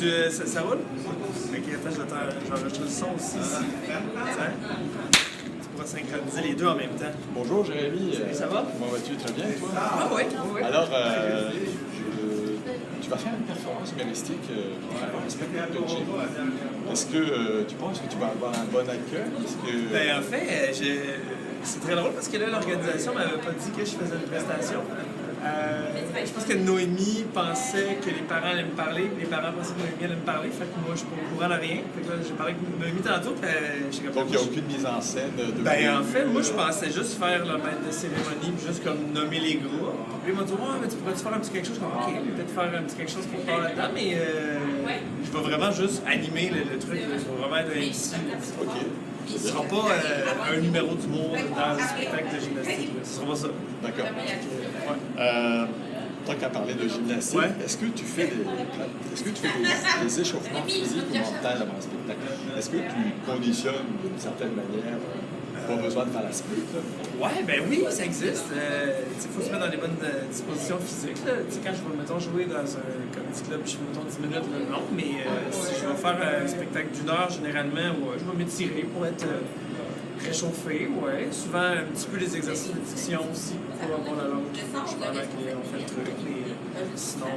Ça roule? Ok, attends, j'enregistre le son aussi. Tiens. Tu pourras synchroniser les deux en même temps. Bonjour Jérémy. Ça va? Comment vas-tu? Très bien, toi? Ah oui, oui. Alors, tu vas faire une performance humoristique un spectacle de gym. Est-ce que tu penses que tu vas avoir un bon accueil? Ben, en fait, c'est très drôle parce que là, l'organisation m'avait pas dit que je faisais une prestation. Je pense que Noémie pensait que les parents allaient me parler, les parents pensaient que Noémie allait me parler, fait que moi, je suis pas au courant de rien. Fait que là, j'ai parlé avec Noémie tantôt, puis donc il n'y a aucune mise en scène de... Ben, en fait, moi, je pensais juste faire le maître de cérémonie, puis juste comme nommer les groupes. Puis ils m'ont dit, ouais, mais tu pourrais-tu faire un petit quelque chose? OK, peut-être faire un petit quelque chose pour faire là-dedans, mais je vais vraiment juste animer le truc, je vais vraiment être un MC. OK. Ce ne sera pas un numéro d'humour dans le spectacle de gymnastique. Ce sera pas ça. D'accord. Tant qu'à parler de gymnastique, est-ce que tu fais des échauffements physiques ou mentaux avant le spectacle? Est-ce que tu conditionnes d'une certaine manière, pas besoin de faire la split? Ouais, ben oui, ça existe. Il faut se mettre dans les bonnes dispositions physiques. Quand je vais, mettons, jouer dans un comedy club, je fais, mettons, 10 minutes, non, mais si je vais faire un spectacle d'une heure, généralement, je vais m'étirer pour être réchauffé, souvent un petit peu des exercices de diction aussi, pour avoir la langue qui bouge pendant qu'on fait le truc, sinon,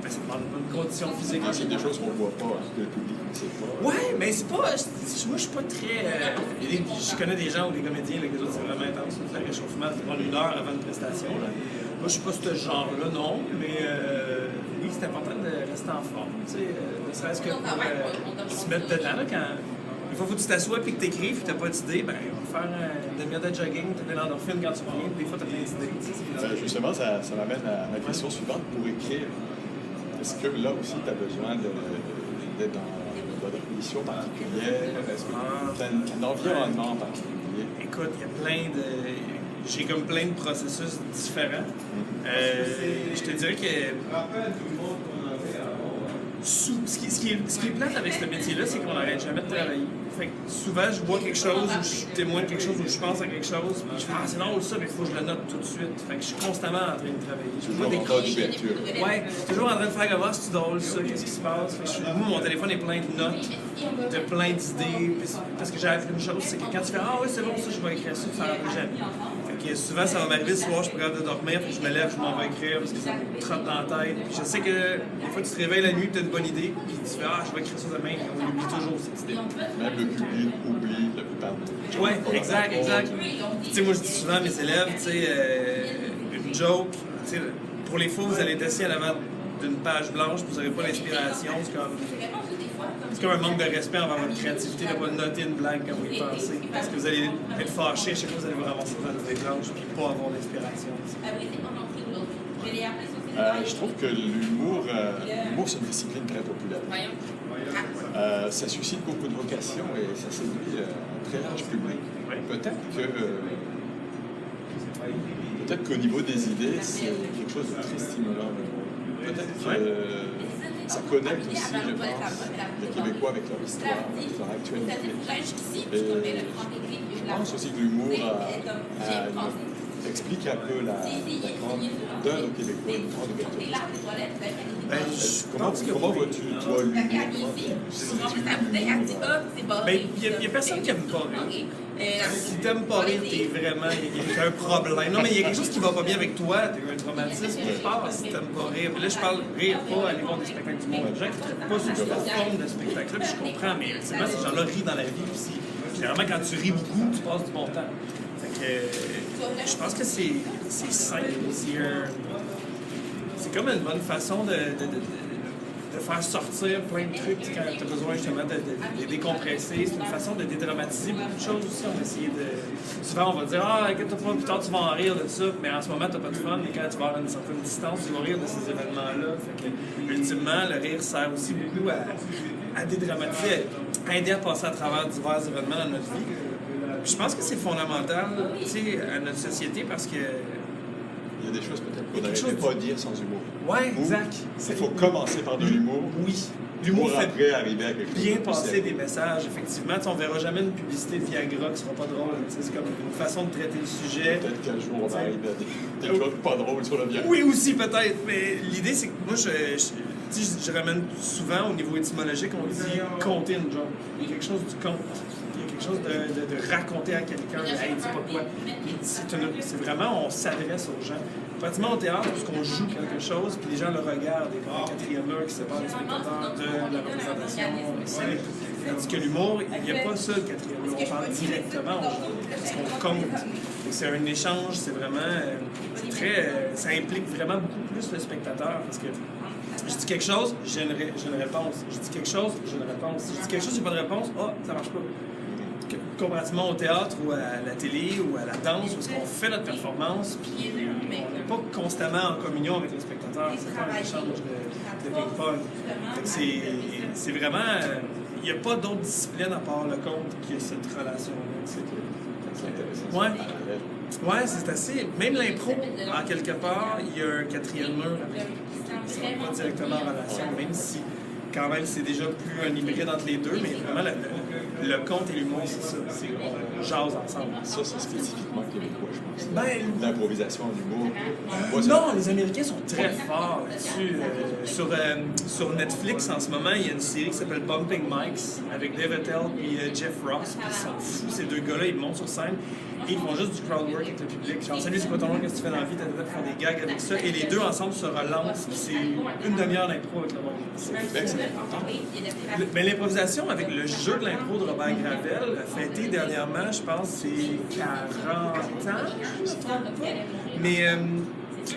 ça demande une bonne condition physique. C'est des choses qu'on voit pas, que le public ne sait pas. Ouais, mais c'est pas... Moi, je suis pas très... je connais des gens ou des comédiens, les autres, c'est vraiment intense, le réchauffement, ça prend une heure avant une prestation. Moi, je suis pas ce genre-là, non, mais oui, c'est important de rester en forme, ne serait-ce que pour se mettre dedans, quand... Une fois que tu t'assois et que tu écris et que tu n'as pas d'idée, ben, on va faire une demi-heure de jogging, tu as plein d'endorphines quand tu reviens, des fois tu as plein d'idées. Justement, ça m'amène à ma question suivante. Pour écrire, est-ce que là aussi tu as besoin d'être dans une condition particulière? Est-ce que tu as un environnement particulier? Écoute, il y a plein de... J'ai comme plein de processus différents. Je te dirais que... Ce qui est plate avec ce métier-là, c'est qu'on n'arrête jamais de travailler. Fait que souvent, je vois quelque chose, ou je témoigne quelque chose, ou je pense à quelque chose, puis je fais « Ah, c'est drôle ça, mais il faut que je le note tout de suite. » Fait que je suis constamment en train de travailler. Je vois des d'écriture. Ouais, toujours en train de faire comme « Ah, c'est drôle ça, qu'est-ce qui se passe? » Moi, mon téléphone est plein de notes, de plein d'idées, parce que j'ai appris une chose, c'est que quand tu fais « Ah oui, c'est bon ça, je vais écrire ça », ça n'arrive jamais. Fait que souvent, ça va m'arriver le soir, je suis pas capable de dormir, puis je me lève, je m'en vais écrire parce que ça me trotte dans la tête. Puis je sais que des fois, tu te réveilles la nuit, tu as une bonne idée, puis tu fais ah, je vais écrire ça demain, et on oublie toujours cette idée. Même le public oublie la plupart du temps. Ouais, exact. Tu sais, moi, je dis souvent à mes élèves, tu sais, une joke, tu sais, pour les fous, vous allez être assis à l'avant d'une page blanche, vous n'aurez pas l'inspiration, c'est comme un manque de respect envers votre créativité de ne pas noter une blague quand vous y pensez. Parce que vous allez être fâché, chaque fois vous allez vous ramasser dans une blanche puis pas avoir d'inspiration. Je trouve que l'humour, c'est une discipline très populaire. Ça suscite beaucoup de vocations et ça séduit un très large public. Peut-être qu'au niveau des idées, c'est quelque chose de très stimulant. Peut-être que ça connecte aussi, je pense, les Québécois avec leur histoire, avec leur actualité. Et je pense aussi que l'humour explique un peu donne aux Québécois une grande ouverture. Comment vois-tu, toi, l'humour? Il n'y a personne qui n'aime pas rire. Si tu n'aimes pas rire, t'es vraiment... Il y a un problème. Non, mais il y a quelque chose qui ne va pas bien avec toi. Tu as un traumatisme qui part si tu n'aimes pas rire. Puis là, je parle rire pas, aller voir des spectacles du monde. Les gens qui ne traitent pas sur cette forme de spectacle-là, puis je comprends, mais ultimement, ces gens-là rient dans la vie aussi. Généralement, quand tu ris beaucoup, tu passes du bon temps. Fait que je pense que c'est simple. C'est comme une bonne façon de faire sortir plein de trucs quand tu as besoin justement de décompresser. C'est une façon de dédramatiser beaucoup de choses aussi. On va essayer de... Souvent, on va dire « Ah, inquiète-toi pas, plus tard, tu vas en rire de ça. » Mais en ce moment, tu n'as pas de fun. Mais quand tu vas avoir une certaine distance, tu vas rire de ces événements-là. Fait que, ultimement, le rire sert aussi beaucoup à dédramatiser, à aider à passer à travers divers événements dans notre vie. Puis je pense que c'est fondamental, tu sais, à notre société parce que il y a des choses peut-être qu'on n'arriverait pas à dire sans humour. Ouais, exact. Il faut commencer par de l'humour. Oui. L'humour fait après arriver à quelque chose bien de passer des messages, effectivement. On ne verra jamais une publicité de Viagra qui ne sera pas drôle. C'est comme une façon de traiter le sujet. Peut-être qu'un jour, on va arriver à des choses pas drôles sur le Viagra. Oui, aussi, peut-être. Mais l'idée, c'est que moi, je ramène souvent au niveau étymologique, on dit compter une joke. Il y a quelque chose du conte. Il y a quelque chose de raconter à quelqu'un. Hey, dis pas quoi. C'est vraiment, on s'adresse aux gens. Pratiquement au théâtre, parce qu'on joue quelque chose, puis les gens le regardent, et comme un quatrième qui sépare les spectateurs de la représentation. Tandis que l'humour, il n'y a pas ça, le quatrième mur. On parle directement aux gens, parce qu'on compte. C'est un échange, c'est vraiment ça implique vraiment beaucoup plus le spectateur, parce que je dis quelque chose, j'ai une réponse. Je dis quelque chose, j'ai une réponse. Si je dis quelque chose, j'ai pas de réponse, ça marche pas. Comparativement au théâtre ou à la télé ou à la danse, où on fait notre performance, puis on n'est pas constamment en communion avec les spectateurs. C'est pas un échange de ping-pong. C'est vraiment... Il n'y a pas d'autre discipline à part le conte qui a cette relation-là. C'est intéressant. Ouais, c'est assez... Même l'impro, en quelque part, il y a un quatrième mur avec qui ne sont pas directement en relation, même si quand même c'est déjà plus un hybride entre les deux, mais vraiment le conte et l'humour, c'est ça. On jase ensemble. Ça, c'est spécifiquement québécois, je pense. Ben, l'improvisation en humour. Non, les Américains sont très forts là-dessus. Sur Netflix, en ce moment, il y a une série qui s'appelle Bumping Mics avec Dave Attell et Jeff Ross. Puis ils sont fous, ces deux gars-là. Ils montent sur scène et ils font juste du crowd work avec le public. Genre, salut, c'est quoi ton nom? Qu'est-ce que tu fais dans la vie? T'as faire des gags avec ça. Et les deux ensemble se relancent. C'est une demi-heure d'impro avec le monde. C'est important. Mais l'improvisation avec le jeu de l'impro de Robert Gravel a fêté dernièrement, je pense, c'est 40 ans, je ne me trompe pas. Mais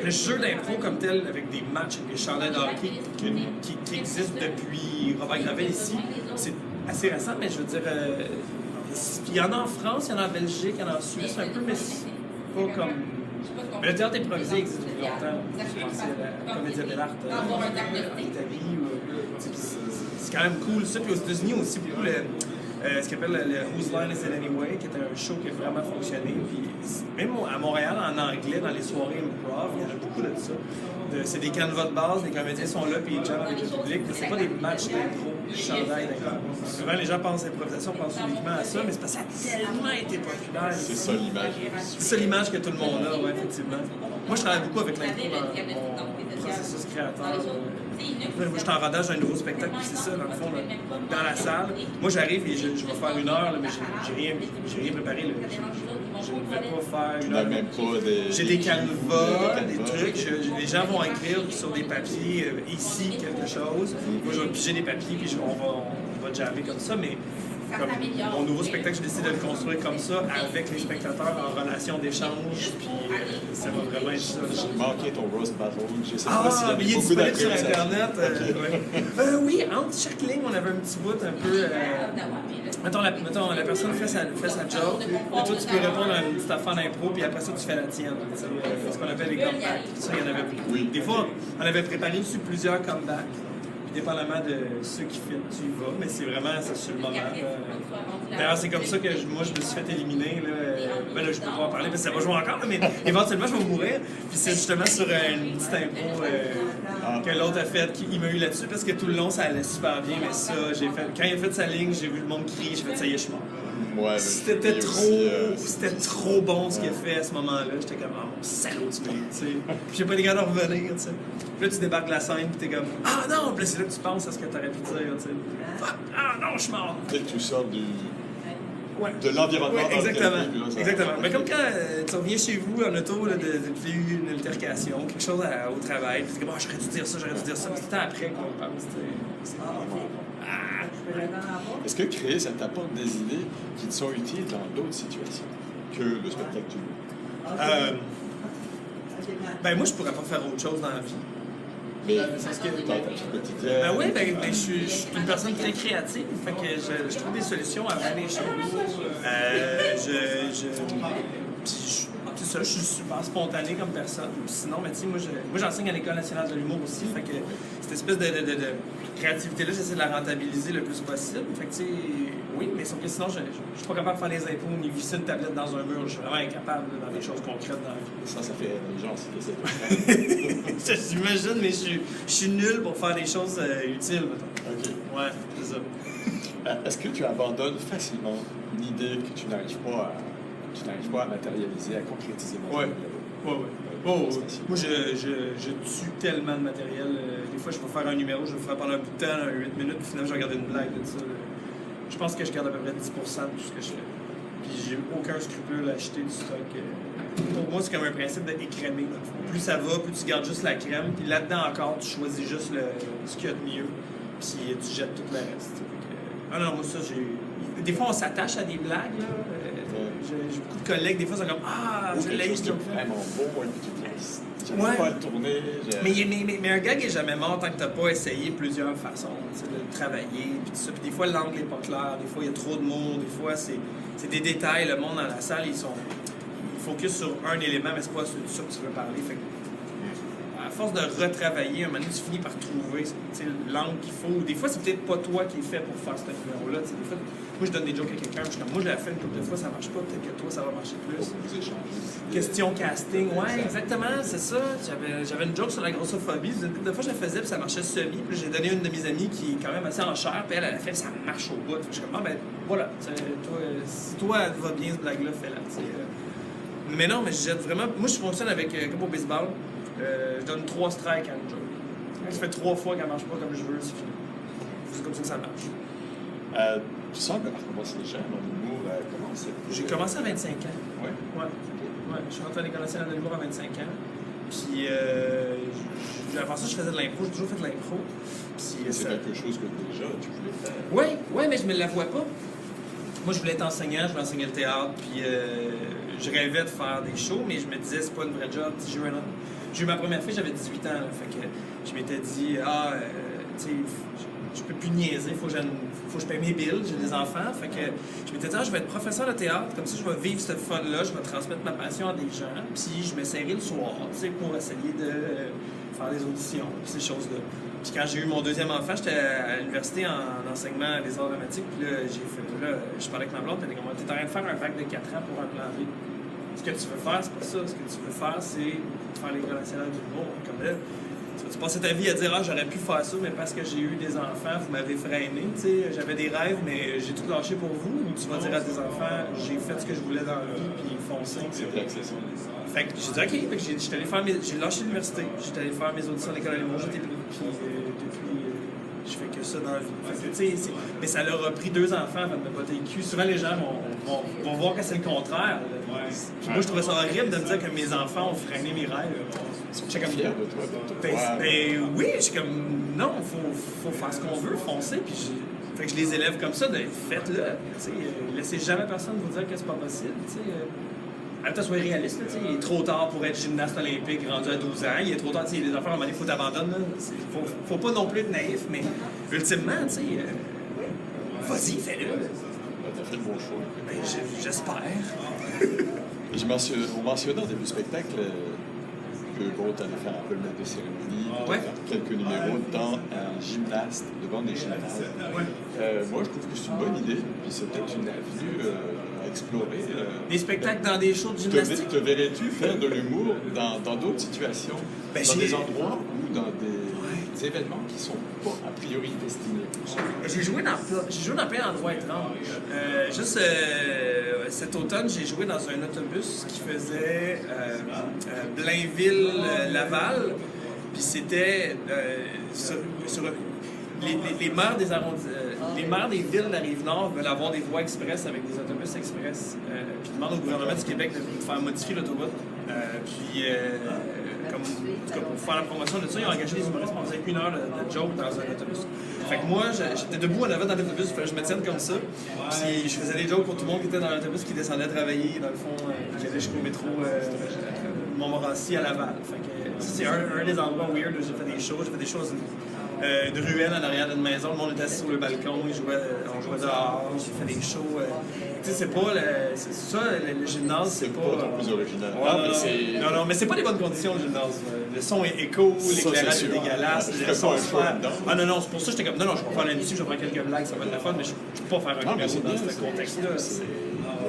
le jeu d'impro comme tel, avec des matchs, avec des chandails de hockey qui existent depuis Robert Gravel ici, c'est assez récent, mais je veux dire, il y en a en France, il y en a en Belgique, il y en a en Suisse, un peu, mais c'est pas comme... Mais le théâtre improvisé existe depuis longtemps. Je pensais à la Comédia dell'arte en Italie. C'est quand même cool ça. Puis aux États-Unis aussi, beaucoup ce qu'on appelle le Whose Line Is It Anyway, qui est un show qui a vraiment fonctionné. Puis même à Montréal, en anglais, dans les soirées improv, il y en a beaucoup de ça. C'est des canevas de base, les comédiens sont là, puis ils jamment avec le public. Mais c'est pas des matchs d'impro, des chandails d'impro. Souvent, les gens pensent à l'improvisation, pensent uniquement à ça, mais c'est parce que ça a tellement été populaire. C'est ça l'image. C'est ça l'image que tout le monde a, ouais, effectivement. Moi, je travaille beaucoup avec l'impro dans mon processus créateur. Moi, je suis en rodage d'un nouveau spectacle, puis c'est ça, dans le fond, dans la salle. Moi, j'arrive et je vais faire une heure, là, mais j'ai rien préparé. Là. Je ne vais pas faire une heure. Même pas des... J'ai des canevas, des trucs. Les gens vont écrire sur des papiers, ici, quelque chose. Moi, je vais piger des papiers, puis on va jammer comme ça, mais... Comme mon nouveau spectacle, j'ai décidé de le construire comme ça, avec les spectateurs en relation d'échange, puis ça va vraiment être ça. J'ai manqué ton roast battle, je sais pas s'il y a mais il est beaucoup disponible sur d'improvisation. Internet. Ouais. Oui, entre chaque ligne, on avait un petit bout un peu... Mettons, la personne fait sa joke, et toi, tu peux répondre à une petite affaire d'impro, puis après ça, tu fais la tienne. Ce qu'on appelle les comebacks. Ça, il y en avait beaucoup. Oui. Des fois, on avait préparé dessus plusieurs comebacks. Dépendamment de ceux qui filment, tu y vas, mais c'est vraiment sur le moment. D'ailleurs, c'est comme ça que moi, je me suis fait éliminer. Là, je peux pas en parler parce que ça va jouer encore, mais éventuellement, je vais mourir. Puis c'est justement sur une petite impro que l'autre a faite, il m'a eu là-dessus, parce que tout le long, ça allait super bien, mais ça, quand il a fait sa ligne, j'ai vu le monde crier, j'ai fait ça y est, je suis mort. Ouais, c'était trop bon ce qu'il a fait à ce moment-là. J'étais comme, oh mon salaud, tu sais. Puis j'ai pas des gars de revenir, tu sais. Puis là, tu débarques de la scène, puis t'es comme, ah non! Puis là, c'est là que tu penses à ce que t'aurais pu dire, tu sais. Ah non, je suis mort! Dès que tu sors de l'environnement. Ouais, exactement. Mais comme quand tu reviens chez vous en auto, depuis une altercation, quelque chose au travail, puis tu dis, oh, j'aurais dû dire ça, mais c'est tout le temps après qu'on pense, tu sais. Est-ce que créer, ça t'apporte des idées qui te sont utiles dans d'autres situations que le spectacle du Ben moi, je pourrais pas faire autre chose dans la vie. Parce que dans ta vie quotidienne. Ben oui, je suis une personne très créative, fait que je trouve des solutions à bien des choses. C'est ça, je suis super spontané comme personne. Sinon, mais tu sais, moi j'enseigne à l'École nationale de l'humour aussi, fait que cette espèce de créativité-là, j'essaie de la rentabiliser le plus possible. Fait que tu sais, oui, mais sauf que sinon, je suis pas capable de faire les impôts ni visser une tablette dans un mur. Je suis vraiment incapable dans des choses concrètes dans la vie. Ça fait genre, c'est ça. J'imagine, mais je suis nul pour faire des choses utiles, mettons. OK. Ouais, c'est ça. Est-ce que tu abandonnes facilement une idée que tu n'arrives pas à matérialiser, à concrétiser? Ouais. Moi, je tue tellement de matériel. Des fois, je peux faire un numéro, je le ferai pendant un bout de temps, 8 minutes, puis finalement, je regarde une blague de ça. Je pense que je garde à peu près 10% de tout ce que je fais. Puis j'ai aucun scrupule à acheter du stock. Pour moi, c'est comme un principe d'écrémer. Plus ça va, plus tu gardes juste la crème. Puis là-dedans encore, tu choisis juste ce qu'il y a de mieux. Puis tu jettes tout le reste. Non, moi ça, des fois, on s'attache à des blagues. Là. J'ai beaucoup de collègues, des fois, ils sont comme « je l'ai, c'est vraiment beau, et puis tu n'arrives pas à le tourner. Mais un gag est jamais mort tant que tu n'as pas essayé plusieurs façons de travailler. Puis tout ça. Puis des fois, l'angle n'est pas clair. Des fois, il y a trop de mots. Des fois, c'est des détails. Le monde dans la salle, ils focus sur un élément, mais c'est pas sur ça que tu veux parler. Fait que, à force de retravailler, un moment donné, tu finis par trouver l'angle qu'il faut. Des fois, c'est peut-être pas toi qui est fait pour faire ce numéro-là. Des fois, moi, je donne des jokes à quelqu'un, je suis comme, moi, je l'ai fait une couple de fois, ça marche pas, peut-être que toi, ça va marcher plus. Vous échangez. Question casting, ouais, exactement, c'est ça. J'avais une joke sur la grossophobie, une couple de fois, je la faisais, puis ça marchait semi. Puis j'ai donné une de mes amies qui est quand même assez en chair, puis elle a fait, ça marche au bout. Je suis comme, voilà, si toi, elle va bien, ce blague-là, fais-la. Mais non, mais je jette vraiment. Moi, je fonctionne avec, comme au baseball. Je donne 3 strikes à une joke. Ça fait 3 fois qu'elle marche pas comme je veux, c'est fini. C'est comme ça que ça marche. Tu sens que tu commences déjà dans l'humour. Comment c'est? J'ai commencé à 25 ans. Ouais. Je suis rentré à l'École nationale de l'humour à 25 ans. Puis avant ça, je faisais de l'impro. J'ai toujours fait de l'impro. C'est quelque chose que déjà tu voulais faire. Oui, mais je me l'avouais pas. Moi, je voulais être enseignant, je voulais enseigner le théâtre, puis je rêvais de faire des shows, mais je me disais, c'est pas une vraie job. J'ai eu ma première fille, j'avais 18 ans, là, fait que je m'étais dit, tu sais, je peux plus niaiser, faut que je paye mes bills, j'ai des enfants, fait que je m'étais dit, je vais être professeur de théâtre, comme ça, je vais vivre cette fun-là, je vais transmettre ma passion à des gens, puis je m'essayerai le soir, tu sais, pour essayer de faire des auditions, ces choses-là. Puis quand j'ai eu mon deuxième enfant, j'étais à l'université en enseignement des arts dramatiques. Puis là, je parlais avec ma blonde, elle était comme, t'es en train de faire un bac de 4 ans pour un plan B. Ce que tu veux faire, c'est pas ça. Ce que tu veux faire, c'est faire l'École nationale du l'humour. Comme là, tu passes ta vie à dire, j'aurais pu faire ça, mais parce que j'ai eu des enfants, vous m'avez freiné. Tu sais, j'avais des rêves, mais j'ai tout lâché pour vous. Ou tu vas dire à tes enfants, j'ai fait ce que je voulais dans la vie, puis foncez. C'est vrai que c'est ça. Fait que j'ai dit, OK, fait que j'ai lâché l'université, j'étais allé faire mes auditions à l'École de l'humour, j'étais pris, puis depuis, je fais que ça dans la vie. Fait que, tu sais, mais ça leur a pris 2 enfants avant de me botter le cul. Souvent, les gens vont voir que c'est le contraire. Puis moi, je trouvais ça horrible de me dire que mes enfants ont freiné mes rêves. J'étais comme, fier de toi. oui, je suis comme, non, faut faire ce qu'on veut, foncer, puis fait que je les élève comme ça, faites-le. Laissez jamais personne vous dire que c'est pas possible. En même temps, soyez réaliste. Il est trop tard pour être gymnaste olympique rendu à 12 ans. Il est trop tard. Il y a des affaires à un moment donné, il faut t'abandonner. Faut pas non plus être naïf, mais ultimement, vas-y, fais-le. T'as fait le bon choix. J'espère. On mentionnait au début du spectacle que bon, tu allais faire un peu le maître de cérémonie, faire quelques numéros dans un gymnaste, devant des gymnastes. Moi, je trouve que c'est une bonne idée, puis c'est peut-être une avenue à explorer. Des spectacles dans des shows de gymnastique? Te verrais-tu faire de l'humour dans d'autres situations, dans des endroits ou dans des événements qui sont pas a priori destinés? J'ai joué dans plein d'endroits étranges. Cet automne, j'ai joué dans un autobus qui faisait Blainville-Laval. Puis c'était sur les maires les maires des villes de la Rive-Nord veulent avoir des voies express avec des autobus express. Puis ils demandent au gouvernement du Québec de faire modifier l'autoroute. En tout cas, pour faire la promotion de ça, ils ont engagé des humoristes pour faisait 1 heure de joke dans un autobus. Fait que moi, j'étais debout en avant dans l'autobus, il fallait que je me tienne comme ça. Puis je faisais des jokes pour tout le monde qui était dans l'autobus, qui descendait travailler, dans le fond, qui allait jusqu'au métro Montmorency à Laval. Fait que c'est un des endroits weird où j'ai fait des shows. J'ai fait des choses une ruelle en arrière d'une maison. Le monde était assis sur le balcon, on jouait dehors. J'ai fait des shows. Tu sais, c'est pas c'est ça, le gymnase, c'est pas. C'est pas ton plus original. Non, mais c'est pas les bonnes conditions, le gymnase. Le son est écho, l'éclairage est dégueulasse. Je ferais pas un show dedans. Ah non, c'est pour ça que j'étais comme, non, je vais faire l'industrie, je vais faire quelques blagues, ça va être la fun, mais je peux pas faire un numéro dans ce contexte-là.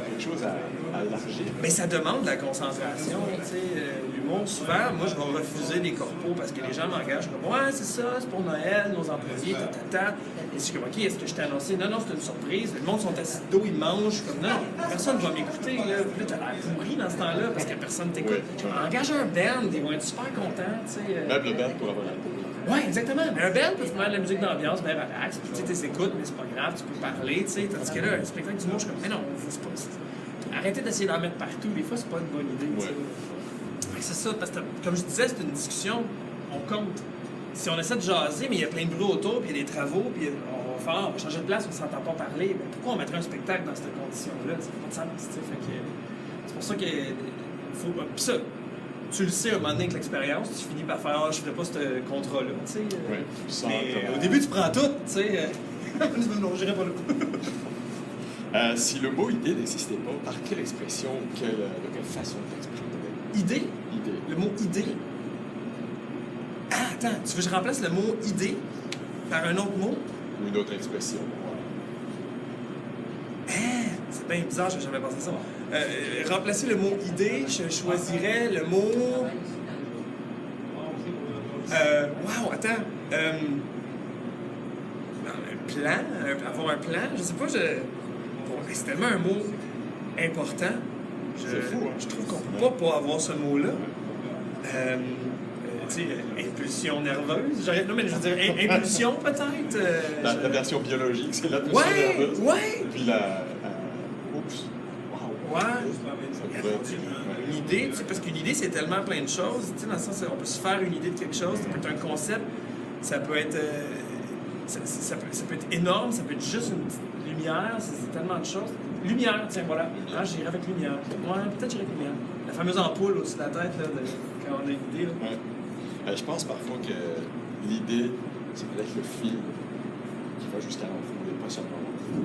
Quelque chose à élargir. Mais ça demande de la concentration, tu sais. L'humour, souvent, moi, je vais refuser des corpos parce que les gens m'engagent comme, ouais, c'est ça, c'est pour Noël, nos employés, ta. Et je suis comme, OK, est-ce que je t'ai annoncé? Non, c'est une surprise. Le monde sont assis de dos, ils mangent. Je suis comme, non, personne ne va m'écouter, là. Puis là, t'as l'air pourri dans ce temps-là parce que personne t'écoute. Engage un band, ils vont être super contents, tu sais. Même le band pour avoir la pourri. Oui, exactement. Mais un band peut te mettre de la musique d'ambiance, bien relax, puis tu t'écoutes, mais c'est pas grave, tu peux parler, tu sais. Tandis que là, un spectacle d'humour, je suis comme, mais non, c'est pas. Arrêtez d'essayer d'en mettre partout, des fois, c'est pas une bonne idée, tu sais. C'est ça, parce que, comme je disais, c'est une discussion, on compte. Si on essaie de jaser, mais il y a plein de bruit autour, puis il y a des travaux, puis on va changer de place, on s'entend pas parler, mais pourquoi on mettrait un spectacle dans cette condition-là? Ça n'a pas de sens, tu sais. C'est pour ça qu'il faut. Puis ça, tu le sais un moment donné avec l'expérience, tu finis par faire, je ferais pas ce contrat-là, tu sais. Mais au début, tu prends tout, tu sais. Non, j'irai pas là. Si le mot idée n'existait pas, par quelle expression ou de quelle façon t'exprimerais? Idée? Le mot idée? Ah, attends, tu veux que je remplace le mot idée par un autre mot? Ou une autre expression. C'est bien bizarre, j'ai jamais pensé ça. Remplacer le mot idée, je choisirais le mot. Wow, attends. Un plan, avoir un plan, je sais pas, c'est tellement un mot important. C'est fou, hein? Je trouve qu'on peut pas avoir ce mot-là. Tu sais, impulsion nerveuse. Non, mais je veux dire, impulsion peut-être. La version biologique, c'est la pulsion nerveuse. Ouais! Puis oups! Wow! Ouais! Une idée, tu sais, parce qu'une idée, c'est tellement plein de choses. Tu sais, dans le sens, on peut se faire une idée de quelque chose. Ça peut être un concept, ça peut être. Ça peut être énorme, ça peut être juste une petite lumière, c'est tellement de choses. Lumière, tiens, voilà. Ah, j'irai avec lumière. Ouais, peut-être j'irai avec lumière. La fameuse ampoule au-dessus de la tête, là, quand on a une idée. Là. Ouais. Je pense parfois que l'idée, c'est peut-être le fil qui va jusqu'à l'enfant, et pas seulement.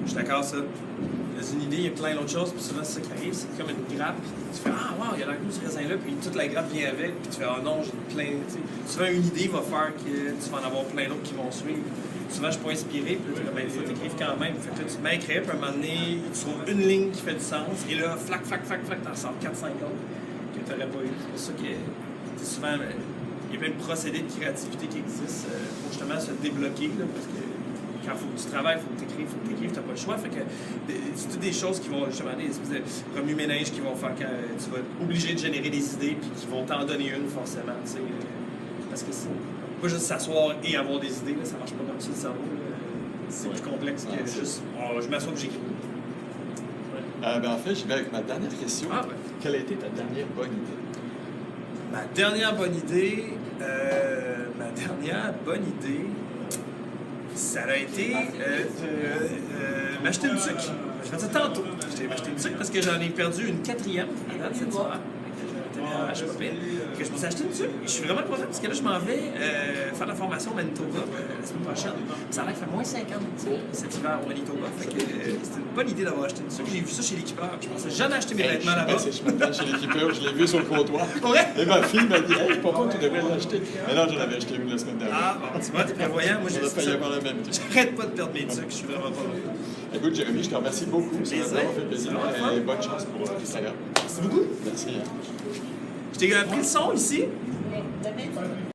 Je suis d'accord, ça. Dans une idée, il y a plein d'autres choses, puis souvent, c'est ça qui arrive, c'est comme une grappe, puis tu fais, ah, wow, il y a l'air de ce raisin-là, puis toute la grappe vient avec, puis tu fais, ah non, j'ai plein. T'sais. Souvent, une idée va faire que tu vas en avoir plein d'autres qui vont suivre. Souvent, je suis pas inspiré, puis là, il faut t'écrire quand même. Fait que là, tu te mets à écrire, puis à un moment donné, tu trouves une ligne qui fait du sens, et là, flac, t'en sors 4-5 autres que tu n'aurais pas eu. C'est pour ça que souvent, il y a plein de procédés de créativité qui existent pour justement se débloquer, là, parce que quand il faut que tu travailles, il faut que tu écrives, tu n'as pas le choix. Fait que c'est toutes des choses qui vont, justement, des espèces de remue-ménage qui vont faire que tu vas être obligé de générer des idées, puis qui vont t'en donner une, forcément, tu sais. Parce que c'est pas juste s'asseoir et avoir des idées, là, ça marche pas comme ça, le cerveau. C'est plus complexe que juste, je m'assois et j'écris. En fait, j'y vais avec ma dernière question. Ah, ouais. Quelle a été ta dernière bonne idée? Ma dernière bonne idée, ça a été m'acheter une tuque. Je vais dire tantôt. J'ai acheté une tuque parce que j'en ai perdu une quatrième à date cette soirée. Je suis pas pire. Que je me suis acheté une tuque. Je suis vraiment content parce que là, je m'en vais faire la formation au Manitoba la semaine prochaine. Ça a l'air qu'il fait moins 50 cet hiver au Manitoba. Fait que c'était une bonne idée d'avoir acheté une tuque. J'ai vu ça chez l'équipeur. Je pensais jamais acheter mes vêtements là-bas. Je m'attends chez l'équipeur, je l'ai vu sur le comptoir. Ouais. Et ma fille m'a dit, hey, pourquoi tu devrais l'acheter? Mais non, j'en avais acheté une la semaine dernière. Ah, bon, tu vois, t'es prévoyant. Moi, j'ai failli avoir la même. J'arrête pas de perdre mes tuques. Je suis vraiment pas heureux. Écoute, Jérémy, je te remercie beaucoup. Ça m'a vraiment fait plaisir. Et bonne chance pour l'Instagram. Merci beaucoup. Merci. Je t'ai pris le son ici.